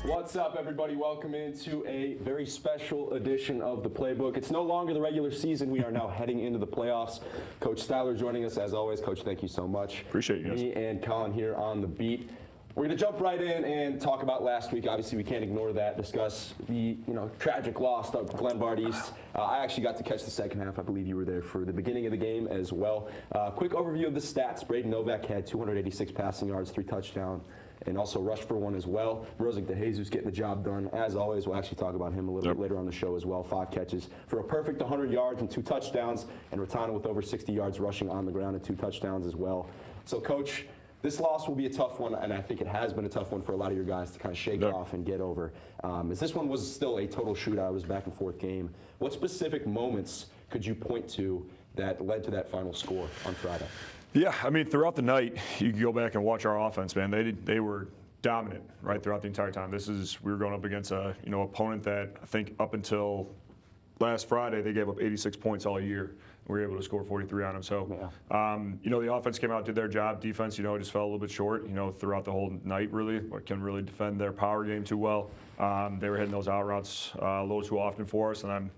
What's up, everybody? Welcome into a very special edition of the Playbook. It's no longer the regular season. We are now heading into the playoffs. Coach Styler joining us as always. Coach, thank you so much. Appreciate you guys. Me and Colin here on the beat. We're going to jump right in and talk about last week. Obviously, we can't ignore that. Discuss the tragic loss of Glenbard East. I actually got to catch the second half. I believe you were there for the beginning of the game as well. Quick overview of the stats. Braden Novak had 286 passing yards, 3 touchdowns, and also rushed for 1 as well. Rosick DeJesus getting the job done. As always, we'll actually talk about him a little bit later on the show as well. 5 catches for a perfect 100 yards and 2 touchdowns. And Ratana with over 60 yards rushing on the ground and 2 touchdowns as well. So, Coach, this loss will be a tough one, and I think it has been a tough one for a lot of your guys to kind of shake off and get over. As this one was still a total shootout, it was a back-and-forth game. What specific moments could you point to that led to that final score on Friday? Yeah, I mean, throughout the night, you can go back and watch our offense, man. They were dominant right throughout the entire time. We were going up against a opponent that I think up until last Friday they gave up 86 points all year. We were able to score 43 on them. So, the offense came out, did their job. Defense, just fell a little bit short, throughout the whole night, really. Or couldn't really defend their power game too well. They were hitting those out routes a little too often for us. And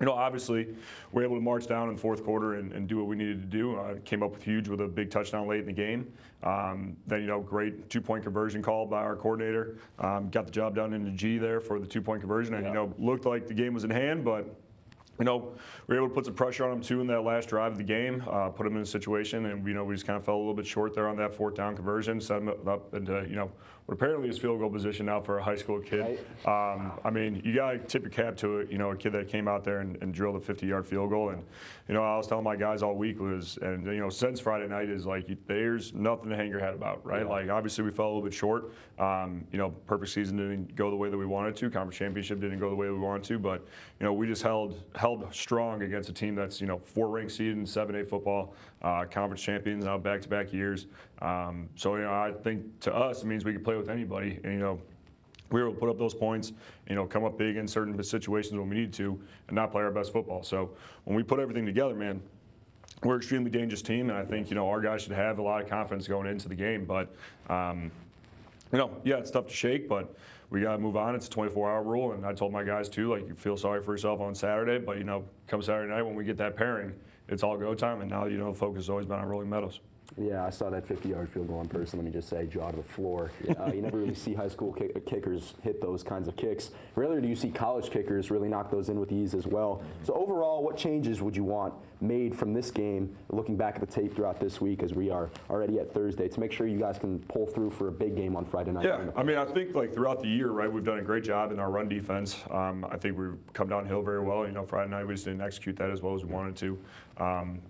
obviously, we were able to march down in the fourth quarter and do what we needed to do. Came up with a big touchdown late in the game. Then, great 2-point conversion call by our coordinator. Got the job done in the G there for the 2-point conversion. And, looked like the game was in hand, but we were able to put some pressure on them, too, in that last drive of the game, put them in a situation, and, we just kind of fell a little bit short there on that 4th down conversion, set them up into, what apparently is field goal position now for a high school kid. Right. You got to tip your cap to it, a kid that came out there and drilled a 50-yard field goal. And, I was telling my guys all week since Friday night is there's nothing to hang your head about, right? Yeah. Obviously we fell a little bit short. Perfect season didn't go the way that we wanted to. Conference championship didn't go the way we wanted to, but, we just held strong against a team that's 4 ranked seed in 7A football, conference champions now back-to-back years. I think to us it means we can play with anybody, and we were able to put up those points, come up big in certain situations when we need to, and not play our best football. So when we put everything together, man, we're an extremely dangerous team, and I think our guys should have a lot of confidence going into the game. But it's tough to shake, but we got to move on. It's a 24-hour rule, and I told my guys too, you feel sorry for yourself on Saturday, but come Saturday night when we get that pairing, it's all go time, and now the focus has always been on Rolling Meadows. Yeah, I saw that 50-yard field goal in person. Let me just say, jaw to the floor. You never really see high school kickers hit those kinds of kicks. Rarely do you see college kickers really knock those in with ease as well. So overall, what changes would you want made from this game, looking back at the tape throughout this week as we are already at Thursday, to make sure you guys can pull through for a big game on Friday night? Yeah, I think throughout the year, right, we've done a great job in our run defense. I think we've come downhill very well. Friday night we just didn't execute that as well as we wanted to.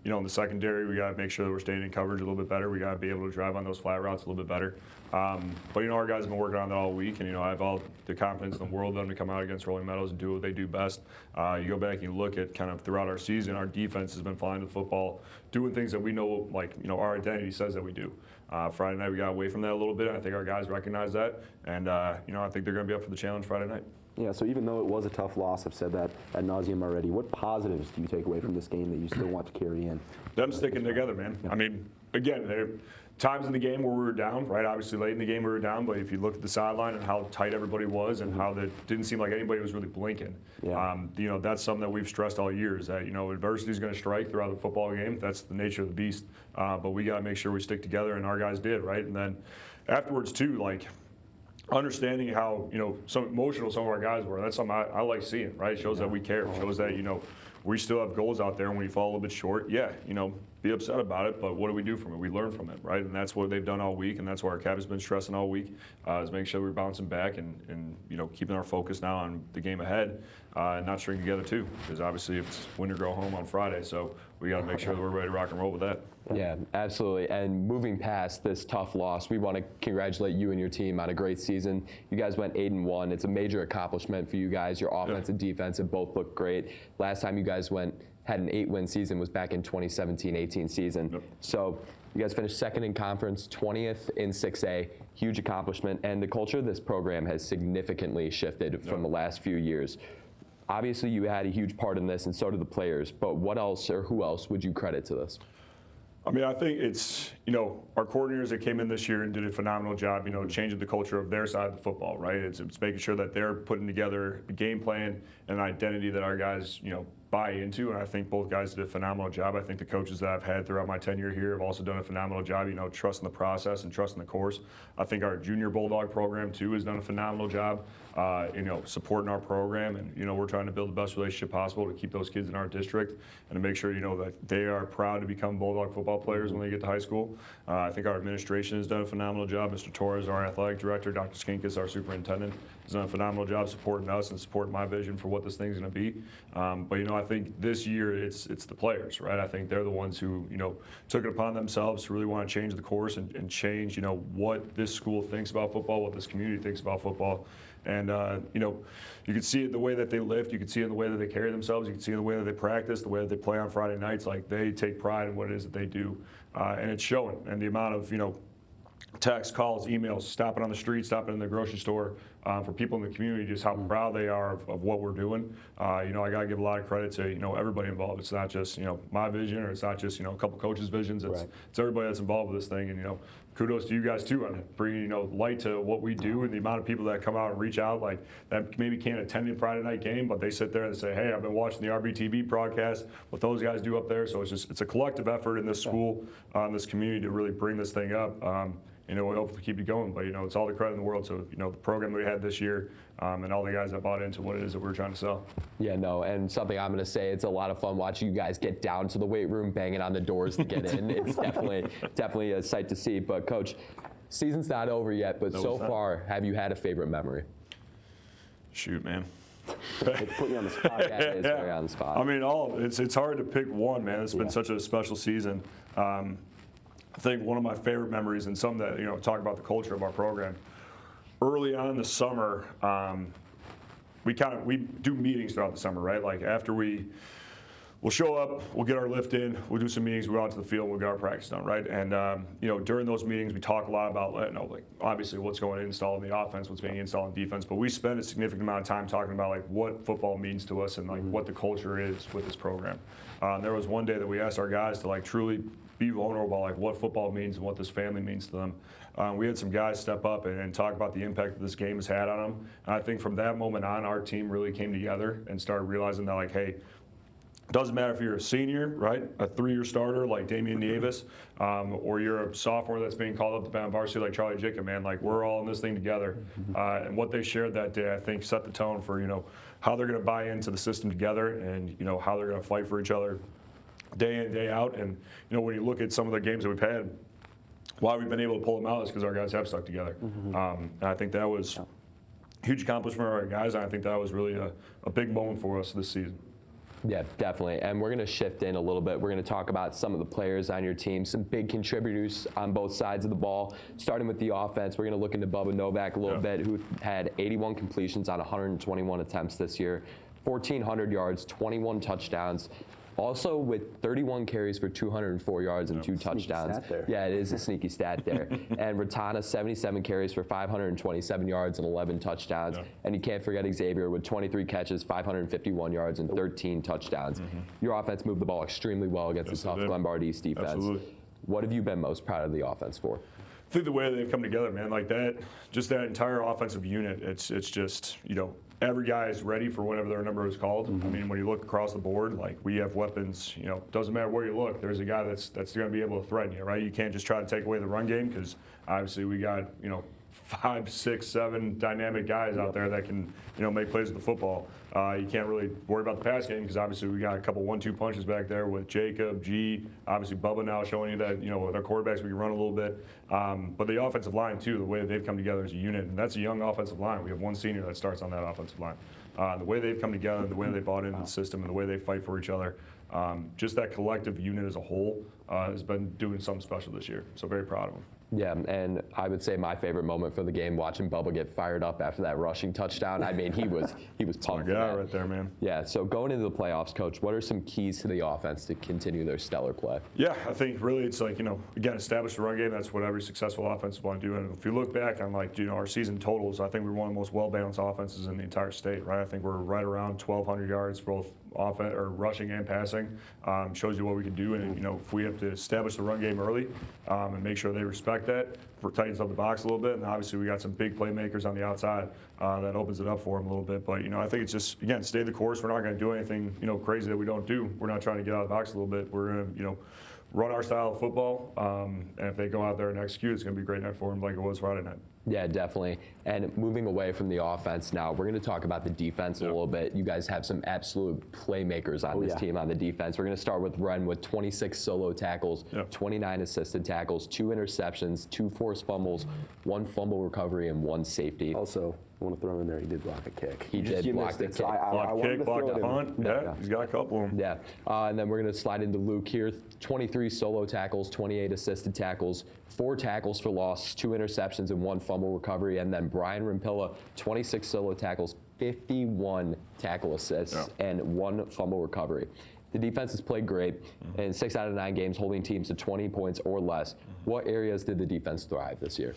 In the secondary, we got to make sure that we're staying in coverage a little bit better. We got to be able to drive on those flat routes a little bit better. But our guys have been working on that all week, and I have all the confidence in the world them to come out against Rolling Meadows and do what they do best. You go back and you look at kind of throughout our season, our defense has been flying to the football, doing things that we know, our identity says that we do. Friday night we got away from that a little bit. I think our guys recognize that, and I think they're going to be up for the challenge Friday night. Yeah, so even though it was a tough loss, I've said that ad nauseum already, what positives do you take away from this game that you still want to carry in? Them sticking together, man. Yeah. Again, there are times in the game where we were down, right? Obviously late in the game we were down, but if you look at the sideline and how tight everybody was and how that didn't seem like anybody was really blinking, that's something that we've stressed all year is that, adversity is going to strike throughout the football game. That's the nature of the beast. But we got to make sure we stick together, and our guys did, right? And then afterwards, too, understanding how, some emotional some of our guys were. That's something I like seeing, right? It shows that we care. It shows that, we still have goals out there, and when we fall a little bit short, be upset about it, but what do we do from it? We learn from it, right? And that's what they've done all week, and that's what our captain's been stressing all week, is making sure we're bouncing back and keeping our focus now on the game ahead, and not stringing together too, because obviously it's win or go home on Friday, so we got to make sure that we're ready to rock and roll with that. Yeah, absolutely. And moving past this tough loss, we want to congratulate you and your team on a great season. You guys went 8-1. It's a major accomplishment for you guys. Your offense and defense have both looked great. Last time you guys had an 8-win season was back in 2017-18 season. Yep. So you guys finished second in conference, 20th in 6A, huge accomplishment. And the culture of this program has significantly shifted from the last few years. Obviously, you had a huge part in this, and so did the players. But what else or who else would you credit to this? I mean, I think it's, our coordinators that came in this year and did a phenomenal job, changing the culture of their side of the football, right? It's making sure that they're putting together a game plan and an identity that our guys, buy into, and I think both guys did a phenomenal job. I think the coaches that I've had throughout my tenure here have also done a phenomenal job, trusting the process and trusting the course. I think our junior Bulldog program, too, has done a phenomenal job, supporting our program, and, we're trying to build the best relationship possible to keep those kids in our district and to make sure, that they are proud to become Bulldog football players when they get to high school. I think our administration has done a phenomenal job. Mr. Torres, our athletic director, Dr. Skinkus, our superintendent, has done a phenomenal job supporting us and supporting my vision for what this thing's going to be. But, I think this year it's the players, right? I think they're the ones who, took it upon themselves to really want to change the course and change, what this school thinks about football, what this community thinks about football. And, you can see it in the way that they lift. You can see it in the way that they carry themselves. You can see it in the way that they practice, the way that they play on Friday nights. Like, they take pride in what it is that they do. And it's showing. And the amount of, texts, calls, emails, stopping on the street, stopping in the grocery store, for people in the community, just how proud they are of what we're doing. I got to give a lot of credit to, everybody involved. It's not just, my vision, or it's not just, a couple coaches' visions. It's everybody that's involved with this thing. And, kudos to you guys, too, on bringing, light to what we do and the amount of people that come out and reach out, like, that maybe can't attend the Friday night game, but they sit there and say, hey, I've been watching the RBTV broadcast, what those guys do up there. So it's a collective effort in this school, this community, to really bring this thing up. We hope to keep it going, but it's all the credit in the world. So the program that we had this year, and all the guys that bought into what it is that we're trying to sell. Yeah, no, and something I'm going to say, it's a lot of fun watching you guys get down to the weight room, banging on the doors to get in. It's definitely a sight to see. But Coach, season's not over yet, but so far, have you had a favorite memory? Shoot, man. It's put you on the spot. Yeah, it is very on the spot. I mean, it's hard to pick one, man. It's been such a special season. I think one of my favorite memories, and some that, talk about the culture of our program, early on in the summer, we do meetings throughout the summer, right? Like, after we'll show up, we'll get our lift in, we'll do some meetings, we'll go out to the field, we'll get our practice done, right? And, during those meetings, we talk a lot about, like, obviously what's going to install in the offense, what's being installed in defense, but we spend a significant amount of time talking about, like, what football means to us and, like, what the culture is with this program. There was one day that we asked our guys to, like, truly be vulnerable about, like, what football means and what this family means to them. We had some guys step up and talk about the impact that this game has had on them. And I think from that moment on, our team really came together and started realizing that, like, hey, it doesn't matter if you're a senior, right, a 3-year starter like Damian Nieves, or you're a sophomore that's being called up to bound varsity like Charlie Jicka, man. Like, we're all in this thing together. And what they shared that day, I think, set the tone for, how they're going to buy into the system together and, how they're going to fight for each other day in, day out. And, when you look at some of the games that we've had, why we've been able to pull them out is because our guys have stuck together. And I think that was a huge accomplishment for our guys, and I think that was really a big moment for us this season. Yeah, definitely. And we're going to shift in a little bit. We're going to talk about some of the players on your team, some big contributors on both sides of the ball. Starting with the offense, we're going to look into Bubba Novak a little bit, who had 81 completions on 121 attempts this year, 1,400 yards, 21 touchdowns. Also with 31 carries for 204 yards and 2 touchdowns. Stat there. Yeah, it is a sneaky stat there. And Ratana, 77 carries for 527 yards and 11 touchdowns. And you can't forget Xavier with 23 catches, 551 yards and 13 touchdowns. Your offense moved the ball extremely well against the tough Glenbard East defense. Absolutely. What have you been most proud of the offense for? I think the way they've come together, man, like that, just that entire offensive unit, it's just, every guy is ready for whatever their number is called. I mean, when you look across the board, like, we have weapons, doesn't matter where you look, there's a guy that's going to be able to threaten you, right? You can't just try to take away the run game, because obviously we got, 5, 6, 7 dynamic guys out there that can, make plays with the football. You can't really worry about the pass game, because obviously we got a couple 1-2 punches back there with Jacob, G, obviously Bubba now showing you that, with our quarterbacks we can run a little bit. But the offensive line, too, the way that they've come together as a unit, and that's a young offensive line. We have one senior that starts on that offensive line. The way they've come together, the way they bought into the system, and the way they fight for each other, just that collective unit as a whole has been doing something special this year. So very proud of them. Yeah, and I would say my favorite moment for the game, watching Bubba get fired up after that rushing touchdown. I mean, he was pumped. Yeah, right there, man. Yeah, so going into the playoffs, Coach, what are some keys to the offense to continue their stellar play? Yeah, I think really it's like, again, establish the run game. That's what every successful offense want to do. And if you look back on, like, our season totals, I think we're one of the most well-balanced offenses in the entire state, right? I think we're right around 1,200 yards, both offense or rushing and passing. Shows you what we can do, and if we have to establish the run game early and make sure they respect that, tightens up the box a little bit, and obviously we got some big playmakers on the outside that opens it up for them a little bit. But I think it's just, again, stay the course. We're not going to do anything crazy that we don't do. We're not trying to get out of the box a little bit. We're going to run our style of football, and if they go out there and execute, it's going to be a great night for them, like it was Friday night. Yeah, definitely. And moving away from the offense now, we're going to talk about the defense a little bit. You guys have some absolute playmakers on this team on the defense. We're going to start with Ren with 26 solo tackles, 29 assisted tackles, 2 interceptions, 2 forced fumbles, 1 fumble recovery, and 1 safety. Also, I want to throw in there, he did block a kick. He did block the kick. So I Block wanted kick, to block throw it the in. punt. Yeah, he's got a couple of them. Yeah, and then we're going to slide into Luke here. 23 solo tackles, 28 assisted tackles, 4 tackles for loss, 2 interceptions, and 1 fumble recovery. And then Brian Rimpilla, 26 solo tackles, 51 tackle assists, and 1 fumble recovery. The defense has played great in 6 out of 9 games, holding teams to 20 points or less. What areas did the defense thrive this year?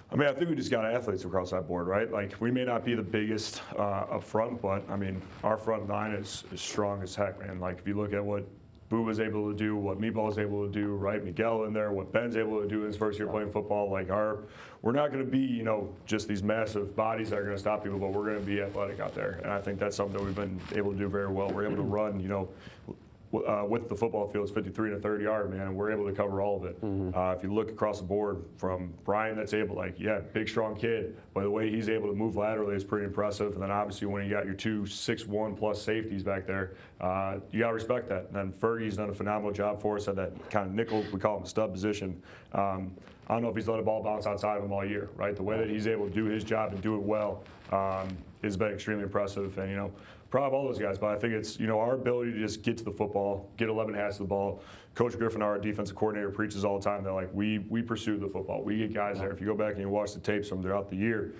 I mean, I think we just got athletes across that board, right? Like, we may not be the biggest up front, but, I mean, our front line is strong as heck, man. Like, if you look at what Boo was able to do, what Meatball was able to do, right? Miguel in there, what Ben's able to do in his first year playing football. Like, we're not going to be, just these massive bodies that are going to stop people, but we're going to be athletic out there. And I think that's something that we've been able to do very well. We're able to run, with the football field, it's 53 and a 30-yard, man, and we're able to cover all of it. If you look across the board from Brian, that's able, big, strong kid, but the way he's able to move laterally is pretty impressive. And then obviously when you got your 2 6'1" plus safeties back there, you got to respect that. And then Fergie's done a phenomenal job for us at that kind of nickel, we call him a stud position. I don't know if he's let a ball bounce outside of him all year, right? The way that he's able to do his job and do it well has been extremely impressive. And, proud of all those guys, but I think it's, our ability to just get to the football, get 11 hands to the ball. Coach Griffin, our defensive coordinator, preaches all the time that, we pursue the football. We get guys there. If you go back and you watch the tapes from throughout the year,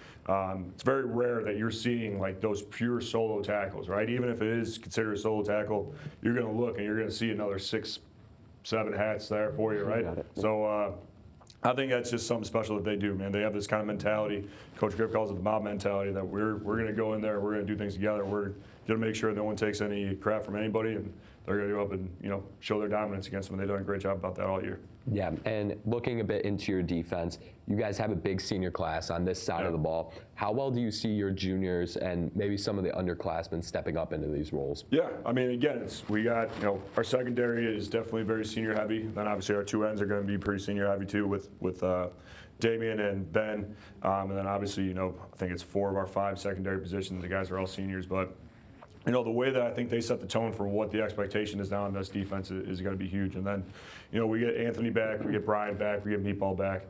it's very rare that you're seeing, those pure solo tackles, right? Even if it is considered a solo tackle, you're going to look and you're going to see another 6, 7 hats there for you, right? So, I think that's just something special that they do, man. They have this kind of mentality. Coach Griff calls it the mob mentality, that we're going to go in there, we're going to do things together. We're going to make sure no one takes any crap from anybody, and they're going to go up and show their dominance against them. They've done a great job about that all year. Yeah, and looking a bit into your defense, you guys have a big senior class on this side of the ball. How well do you see your juniors and maybe some of the underclassmen stepping up into these roles? Yeah, I mean, again, we got, our secondary is definitely very senior heavy. Then obviously our 2 ends are going to be pretty senior heavy too with Damian and Ben. And then obviously, I think it's 4 of our 5 secondary positions. The guys are all seniors, but the way that I think they set the tone for what the expectation is now on this defense is going to be huge. And then, we get Anthony back, we get Brian back, we get Meatball back.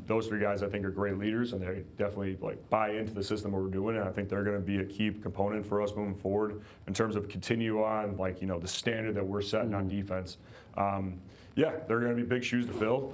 Those 3 guys I think are great leaders, and they definitely buy into the system what we're doing. And I think they're going to be a key component for us moving forward in terms of continue on the standard that we're setting on defense. They're going to be big shoes to fill.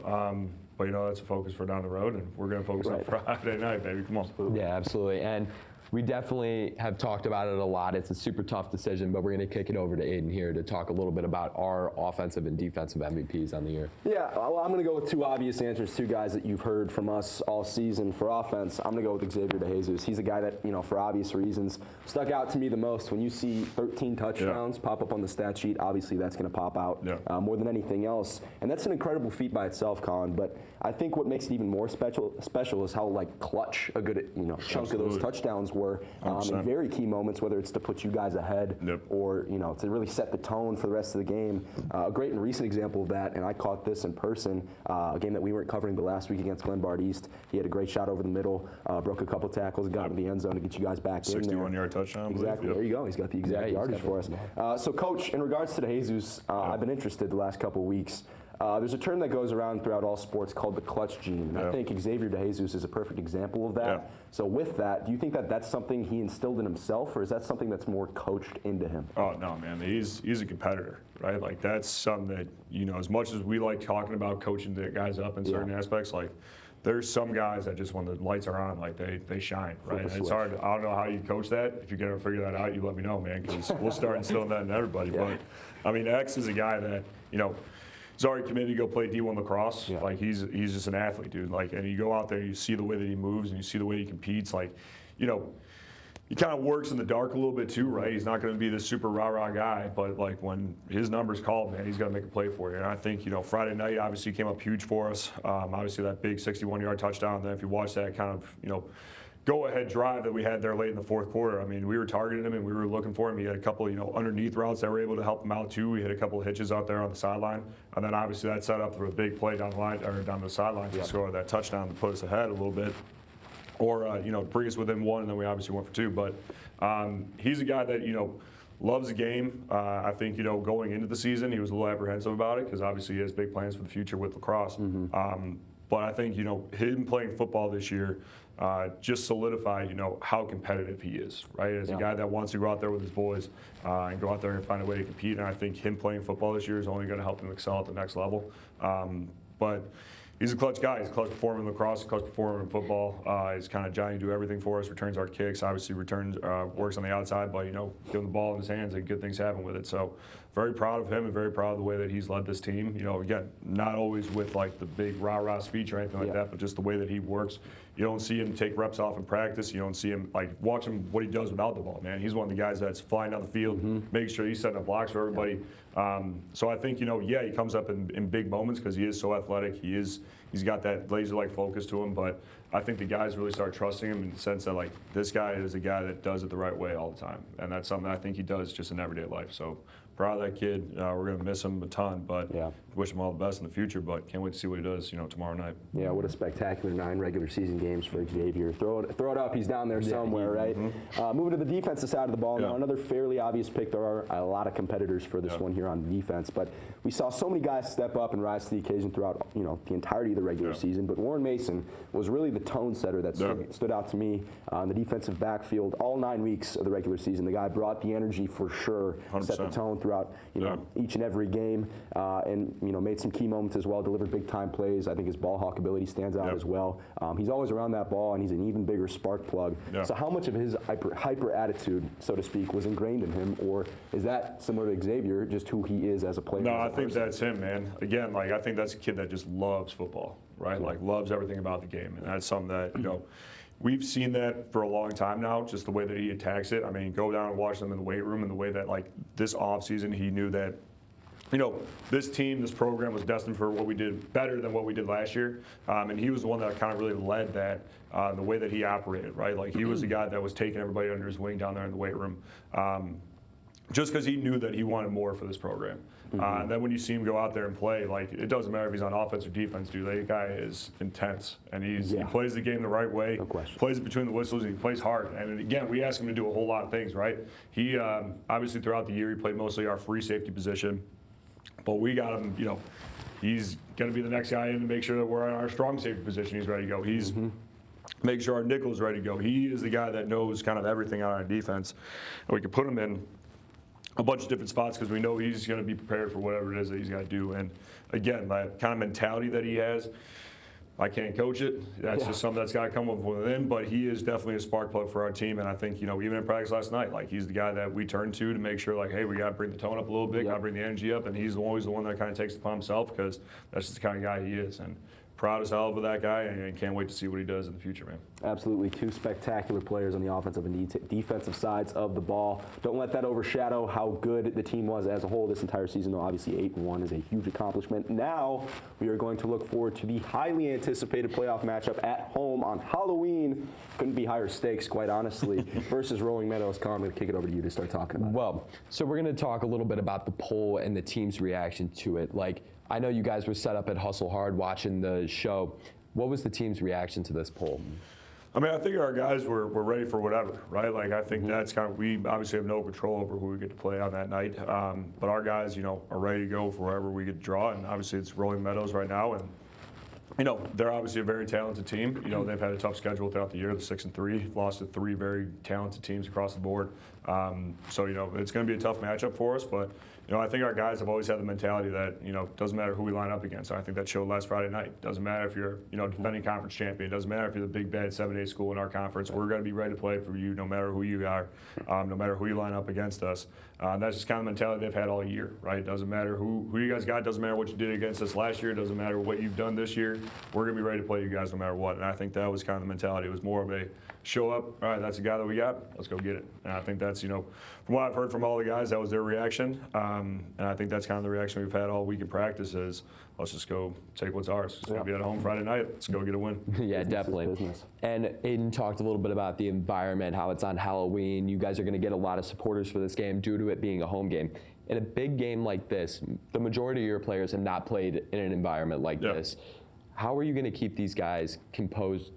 But that's a focus for down the road, and we're going to focus on Friday night, baby. Come on. Yeah, absolutely. And we definitely have talked about it a lot. It's a super tough decision, but we're going to kick it over to Aiden here to talk a little bit about our offensive and defensive MVPs on the year. Yeah, well, I'm going to go with 2 obvious answers, 2 guys that you've heard from us all season. For offense, I'm going to go with Xavier DeJesus. He's a guy that, for obvious reasons, stuck out to me the most. When you see 13 touchdowns pop up on the stat sheet, obviously that's going to pop out more than anything else. And that's an incredible feat by itself, Colin. But I think what makes it even more special is how clutch a good chunk of those touchdowns were in very key moments, whether it's to put you guys ahead or to really set the tone for the rest of the game. A great and recent example of that, and I caught this in person, a game that we weren't covering the last week against Glenbard East. He had a great shot over the middle, broke a couple tackles, and got into the end zone to get you guys back in there. 61-yard touchdown. Exactly. There you go. He's got the exact yardage for us. So, Coach, in regards to DeJesus, I've been interested the last couple of weeks. There's a term that goes around throughout all sports called the clutch gene, and I think Xavier DeJesus is a perfect example of that. So with that, do you think that that's something he instilled in himself, or is that something that's more coached into him? Oh, no, man. He's a competitor, right? That's something that, as much as we like talking about coaching the guys up in certain aspects, there's some guys that just when the lights are on, they shine, right? And it's hard. I don't know how you coach that. If you can ever figure that out, you let me know, man, because we'll start instilling that in everybody. But, I mean, X is a guy that, he's already committed to go play D1 lacrosse. He's just an athlete, dude. And you go out there, you see the way that he moves, and you see the way he competes. he kind of works in the dark a little bit too, right? He's not going to be the super rah-rah guy, but like when his number's called, man, he's got to make a play for you. And I think, Friday night obviously came up huge for us. Obviously that big 61-yard touchdown. Then if you watch that kind of, go-ahead drive that we had there late in the fourth quarter, I mean, we were targeting him and we were looking for him. He had a couple, underneath routes that were able to help him out too. We had a couple of hitches out there on the sideline, and then obviously that set up for a big play down the line or down the sideline to score that touchdown to put us ahead a little bit. Or, bring us within one, and then we obviously went for two. But he's a guy that, loves the game. I think, going into the season, he was a little apprehensive about it because obviously he has big plans for the future with lacrosse. But I think, him playing football this year just solidified, how competitive he is, right? As a guy that wants to go out there with his boys and go out there and find a way to compete. And I think him playing football this year is only going to help him excel at the next level. But he's a clutch guy. He's a clutch performer in lacrosse, a clutch performer in football. He's kind of Johnny do everything for us, returns our kicks, obviously works on the outside, but, give him the ball in his hands and good things happen with it. So very proud of him and very proud of the way that he's led this team. Again, not always with like the big rah-rah speech or anything like that, but just the way that he works. You don't see him take reps off in practice. You don't see him, watch him what he does without the ball, man. He's one of the guys that's flying down the field, making sure he's setting up blocks for everybody. So I think, he comes up in big moments because he is so athletic. He's got that laser-like focus to him, but I think the guys really start trusting him in the sense that, this guy is a guy that does it the right way all the time. And that's something I think he does just in everyday life. So proud of that kid. We're going to miss him a ton, but wish him all the best in the future, but can't wait to see what he does, tomorrow night. Yeah, what a spectacular 9 regular season games for Xavier. Throw it up. He's down there somewhere, right? Moving to the defensive side of the ball now, another fairly obvious pick. There are a lot of competitors for this one here on defense, but we saw so many guys step up and rise to the occasion throughout, the entirety of the regular season. But Warren Mason was really the tone setter that stood out to me on the defensive backfield all 9 weeks of the regular season. The guy brought the energy for sure, 100%. Set the tone throughout, each and every game, and made some key moments as well. Delivered big time plays. I think his ball hawk ability stands out as well. He's always around that ball, and he's an even bigger spark plug. So how much of his hyper attitude, so to speak, was ingrained in him, or is that similar to Xavier, just who he is as a player? No, I think that's him, man. Again, I think that's a kid that just loves football, right? Loves everything about the game, and that's something that we've seen that for a long time now, just the way that he attacks it. I mean, go down and watch them in the weight room and the way that, this offseason, he knew that, this team, this program was destined for what we did better than what we did last year. And he was the one that kind of really led that, the way that he operated, right? He was the guy that was taking everybody under his wing down there in the weight room. Just because he knew that he wanted more for this program. And then when you see him go out there and play, it doesn't matter if he's on offense or defense, dude. That guy is intense, and he plays the game the right way. No question. Plays it between the whistles, and he plays hard. And again, we ask him to do a whole lot of things, right? He obviously throughout the year he played mostly our free safety position, but we got him. He's going to be the next guy in to make sure that we're in our strong safety position. He's ready to go. He's make sure our nickel is ready to go. He is the guy that knows kind of everything on our defense, and we can put him in a bunch of different spots because we know he's going to be prepared for whatever it is that he's got to do. And again, that kind of mentality that he has, I can't coach it. That's just something that's got to come up within. But he is definitely a spark plug for our team. And I think, even in practice last night, he's the guy that we turn to make sure, hey, we got to bring the tone up a little bit, got to bring the energy up. And he's always the one that kind of takes it upon himself because that's just the kind of guy he is. And proud as hell of that guy, and can't wait to see what he does in the future, man. Absolutely. 2 spectacular players on the offensive and defensive sides of the ball. Don't let that overshadow how good the team was as a whole this entire season, though. Obviously, 8-1 is a huge accomplishment. Now, we are going to look forward to the highly anticipated playoff matchup at home on Halloween. Couldn't be higher stakes, quite honestly, versus Rolling Meadows. Colin, I'm going to kick it over to you to start talking about it. Well, so we're going to talk a little bit about the poll and the team's reaction to it. I know you guys were set up at Hustle Hard watching the show. What was the team's reaction to this poll? I mean, I think our guys were ready for whatever, right? I think that's kind of, we obviously have no control over who we get to play on that night. But our guys, are ready to go for wherever we get to draw. And obviously it's Rolling Meadows right now. And, they're obviously a very talented team. They've had a tough schedule throughout the year. They're 6-3, lost to 3 very talented teams across the board. So, it's going to be a tough matchup for us. But, I think our guys have always had the mentality that, doesn't matter who we line up against. I think that showed last Friday night. Doesn't matter if you're, defending conference champion. Doesn't matter if you're the big bad 7A school in our conference. We're going to be ready to play for you no matter who you are, no matter who you line up against us. That's just kind of the mentality they've had all year, right? Doesn't matter who you guys got. Doesn't matter what you did against us last year. Doesn't matter what you've done this year. We're going to be ready to play you guys no matter what. And I think that was kind of the mentality. It was more of a show up. All right, that's the guy that we got. Let's go get it. And I think that's, from what I've heard from all the guys, that was their reaction. And I think that's kind of the reaction we've had all week in practice is, let's just go take what's ours. It's going to be at home Friday night. Let's go get a win. Yeah, Business is definitely. business. And Aiden talked a little bit about the environment, how it's on Halloween. You guys are going to get a lot of supporters for this game due to it being a home game. In a big game like this, the majority of your players have not played in an environment like this. How are you going to keep these guys composed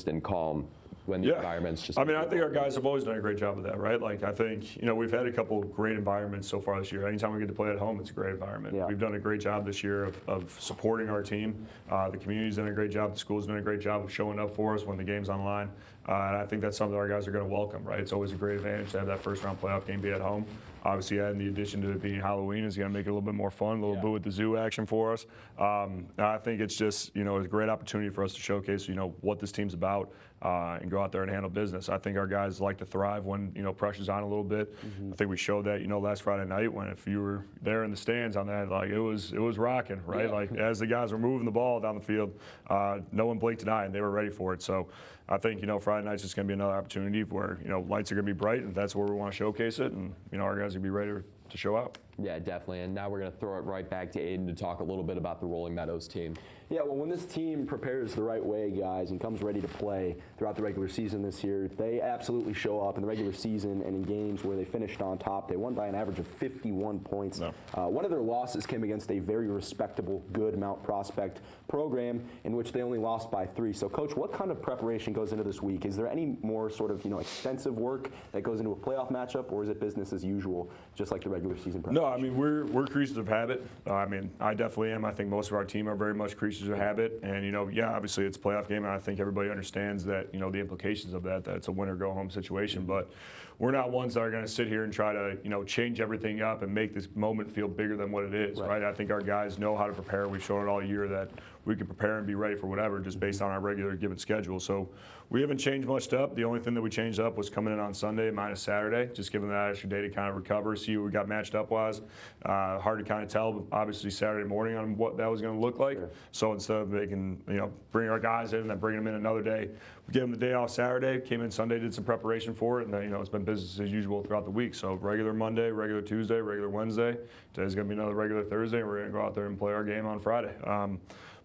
and calm when the environment's just... I think our guys have always done a great job of that, right? Like, I think, we've had a couple of great environments so far this year. Anytime we get to play at home, it's a great environment. Yeah. We've done a great job this year of supporting our team. The community's done a great job. The school's done a great job of showing up for us when the game's online. And I think that's something that our guys are going to welcome, right? It's always a great advantage to have that first-round playoff game be at home. Obviously, adding the addition to it being Halloween is going to make it a little bit more fun, a little bit with the zoo action for us. I think it's just, a great opportunity for us to showcase, what this team's about and go out there and handle business. I think our guys like to thrive when, pressure's on a little bit. I think we showed that, last Friday night when if you were there in the stands on that, like it was rocking, right? Like as the guys were moving the ball down the field, no one blinked an eye and they were ready for it. So I think, Friday night's just going to be another opportunity where, lights are going to be bright and that's where we want to showcase it. And, our guys are going to be ready to show out. Yeah, definitely. And now we're going to throw it right back to Aiden to talk a little bit about the Rolling Meadows team. Yeah, well, when this team prepares the right way, guys, and comes ready to play throughout the regular season this year, they absolutely show up in the regular season and in games where they finished on top. They won by an average of 51 points. No. One of their losses came against a very respectable, good Mount Prospect program in which they only lost by 3. So, Coach, what kind of preparation goes into this week? Is there any more sort of, extensive work that goes into a playoff matchup, or is it business as usual, just like the regular season preparation? No, we're creatures of habit. I definitely am. I think most of our team are very much creatures of habit. And, obviously it's a playoff game, and I think everybody understands that, the implications of that it's a win or go home situation. But we're not ones that are going to sit here and try to, change everything up and make this moment feel bigger than what it is, right? I think our guys know how to prepare. We've shown it all year that we can prepare and be ready for whatever just based on our regular given schedule. So we haven't changed much up. The only thing that we changed up was coming in on Sunday minus Saturday, just giving that extra day to kind of recover, see what we got matched up wise. Hard to kind of tell, obviously, Saturday morning on what that was going to look like. Sure. So instead of making, bring our guys in and then bringing them in another day, we gave them the day off Saturday, came in Sunday, did some preparation for it, and then, it's been business as usual throughout the week. So regular Monday, regular Tuesday, regular Wednesday. Today's going to be another regular Thursday, and we're going to go out there and play our game on Friday.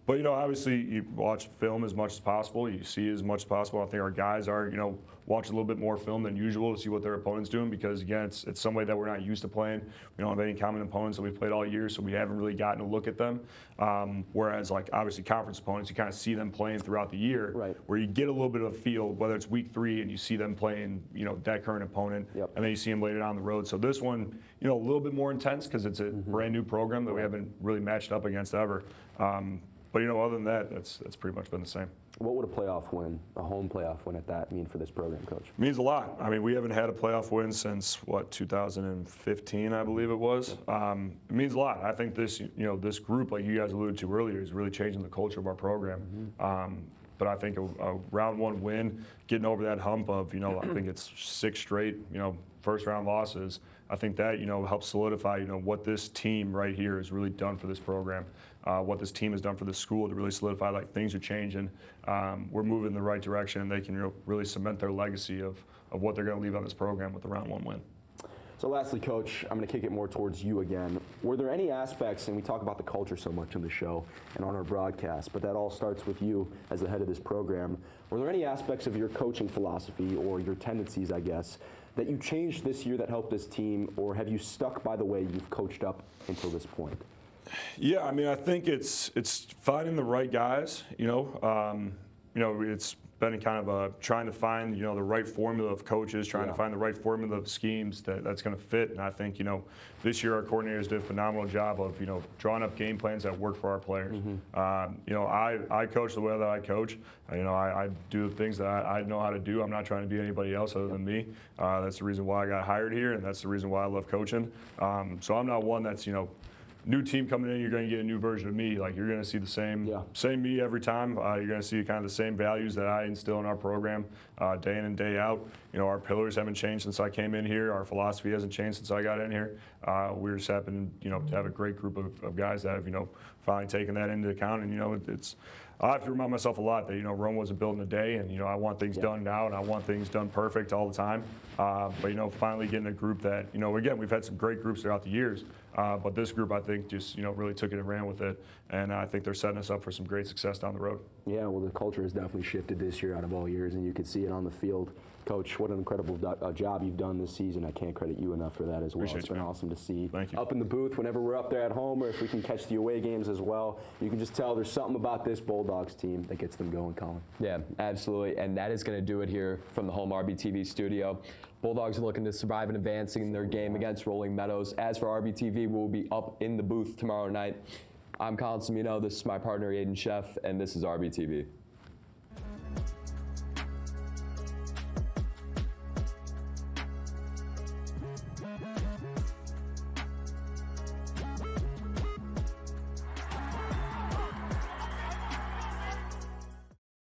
But, obviously, you watch film as much as possible. You see as much as possible. I think our guys are, watching a little bit more film than usual to see what their opponent's doing because, again, it's some way that we're not used to playing. We don't have any common opponents that we've played all year, so we haven't really gotten to look at them. Whereas, like, obviously, conference opponents, you kind of see them playing throughout the year where you get a little bit of a feel, whether it's week 3 and you see them playing, that current opponent, and then you see them later down the road. So this one, a little bit more intense because it's a brand new program that we haven't really matched up against ever. But, other than that, that's pretty much been the same. What would a playoff win, a home playoff win at that, mean for this program, Coach? It means a lot. We haven't had a playoff win since, 2015, I believe it was. It means a lot. I think this, this group, like you guys alluded to earlier, is really changing the culture of our program. But I think a round 1 win, getting over that hump of, I think it's 6 straight, first-round losses, I think that, helps solidify, what this team right here has really done for this program, what this team has done for this school to really solidify, like, things are changing. We're moving in the right direction, and they can really cement their legacy of what they're going to leave on this program with the round 1 win. So lastly, Coach, I'm going to kick it more towards you again. Were there any aspects, and we talk about the culture so much on the show and on our broadcast, but that all starts with you as the head of this program. Were there any aspects of your coaching philosophy or your tendencies, I guess, that you changed this year that helped this team, or have you stuck by the way you've coached up until this point? Yeah, I think it's finding the right guys. It's been kind of trying to find, the right formula of coaches, trying to find the right formula of schemes that's going to fit. And I think, this year our coordinators did a phenomenal job of, drawing up game plans that work for our players. I coach the way that I coach. I do the things that I know how to do. I'm not trying to be anybody else other than me. That's the reason why I got hired here, and that's the reason why I love coaching. So I'm not one that's, new team coming in, you're going to get a new version of me. Like, you're going to see the same me every time. You're going to see kind of the same values that I instill in our program day in and day out. Our pillars haven't changed since I came in here. Our philosophy hasn't changed since I got in here. We just happen, to have a great group of guys that have, finally taken that into account. And, it's I have to remind myself a lot that, Rome wasn't built in a day, and, I want things done now, and I want things done perfect all the time. But, finally getting a group that, again, we've had some great groups throughout the years, but this group, I think, just, really took it and ran with it, and I think they're setting us up for some great success down the road. Yeah, well, the culture has definitely shifted this year out of all years, and you could see it on the field. Coach, what an incredible job you've done this season. I can't credit you enough for that as well. It's been awesome to see. Thank you. Up in the booth whenever we're up there at home, or if we can catch the away games as well. You can just tell there's something about this Bulldogs team that gets them going, Colin. Yeah, absolutely. And that is going to do it here from the home RBTV studio. Bulldogs are looking to survive and advancing in their game against Rolling Meadows. As for RBTV, we'll be up in the booth tomorrow night. I'm Colin Cimino. This is my partner, Aiden Schoeff, and this is RBTV.